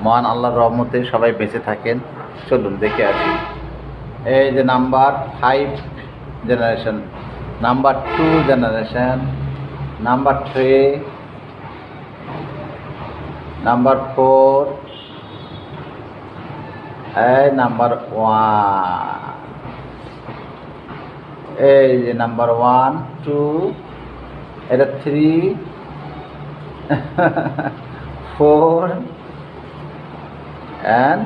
মহান আল্লাহর রহমতে সবাই বেঁচে থাকেন। চলুন দেখে আসি। এই যে number 5 generation, number 2 generation, number 3, number 4, এই নাম্বার 1, এই যে নাম্বার 1 2, এটা 3 4 অ্যান্ড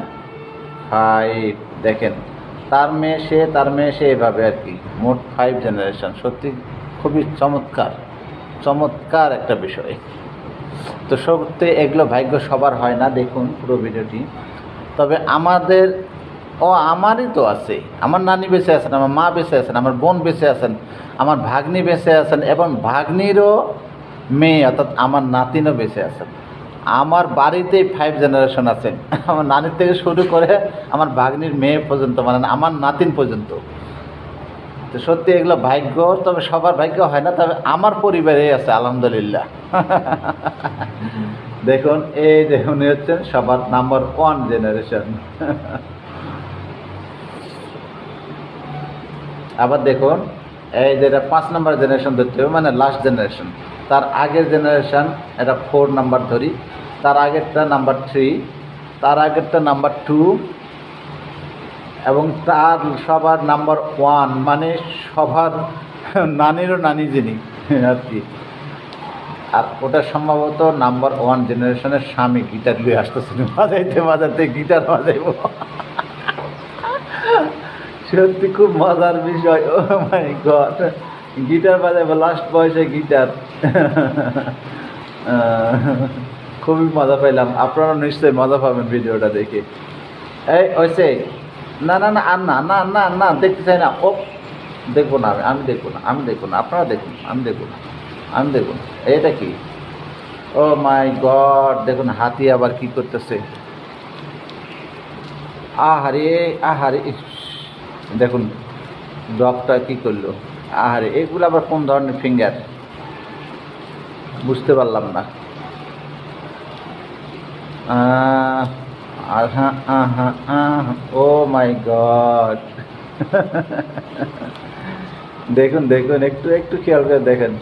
5। দেখেন তার মেয়ে সে এভাবে আর কি, মোট 5 জেনারেশন। সত্যি খুবই চমৎকার একটা বিষয়। তো সত্যি এগুলো ভাগ্য সবার হয় না, দেখুন পুরো ভিডিওটি। তবে আমারই তো আছে, আমার নানি বেঁচে আছেন, আমার মা বেঁচে আছেন, আমার বোন বেঁচে আছেন, আমার ভাগ্নি বেঁচে আছেন, এবং ভাগ্নিরও মেয়ে অর্থাৎ আমার নাতিনও বেঁচে আছেন। আমার বাড়িতেই 5 জেনারেশন আছেন, আমার নানির থেকে শুরু করে আমার ভাগ্নির মেয়ে পর্যন্ত, মানে আমার নাতিন পর্যন্ত। তো সত্যি এগুলো ভাগ্য, তবে সবার ভাগ্য হয় না, তবে আমার পরিবারে আছে আলহামদুলিল্লাহ। দেখুন এই যে উনি হচ্ছেন সবার নাম্বার 1 জেনারেশন। আবার দেখুন এই যেটা 5 নাম্বার জেনারেশন ধরতে হবে, মানে লাস্ট জেনারেশন। তার আগের জেনারেশন এটা 4 নাম্বার ধরি, তার আগেরটা নাম্বার 3, তার আগেরটা নাম্বার 2, এবং তার সবার নাম্বার 1, মানে সবার নানিরও নানি যিনি আর কি। আর ওটা সম্ভবত নাম্বার 1 জেনারেশনের স্বামী গিটার দিয়ে আসতেছিল, বাজাইতে গিটার বাজাইব। সত্যি খুব মজার বিষয়। ও মাই গড, গিটার বাজাইব লাস্ট বয়সে গিটার। খুবই মজা পাইলাম, আপনারা নিশ্চয়ই মজা পাবেন ভিডিওটা দেখে। এই হয়েছে, না না না আর না না না না দেখতে চাই না, ও দেখবো না, আমি দেখবো না, আপনারা দেখুন, আমি দেখুন। এটা কি, ও মাই গড, দেখুন হাতি আবার কি করতেছে। আহারে ইস, দেখুন ডগটা কি করলো। আহারে, এগুলো আবার কোন ধরনের ফিঙ্গার বুঝতে পারলাম না। ও মাই গড। দেখুন একটু খেয়াল করে দেখেন,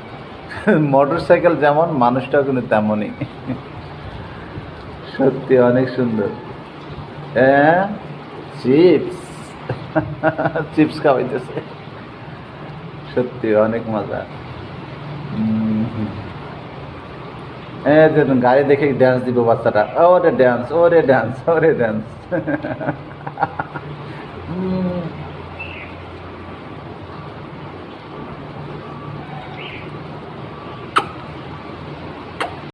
মোটর সাইকেল যেমন মানুষটাও কিন্তু তেমনই। সত্যি অনেক সুন্দর। হ্যাঁ, চিপস খাওয়াইতেছে, সত্যি অনেক মজা। দেখুন গাড়ি দেখে ড্যান্স দিব বাচ্চাটা, ওরে ড্যান্স।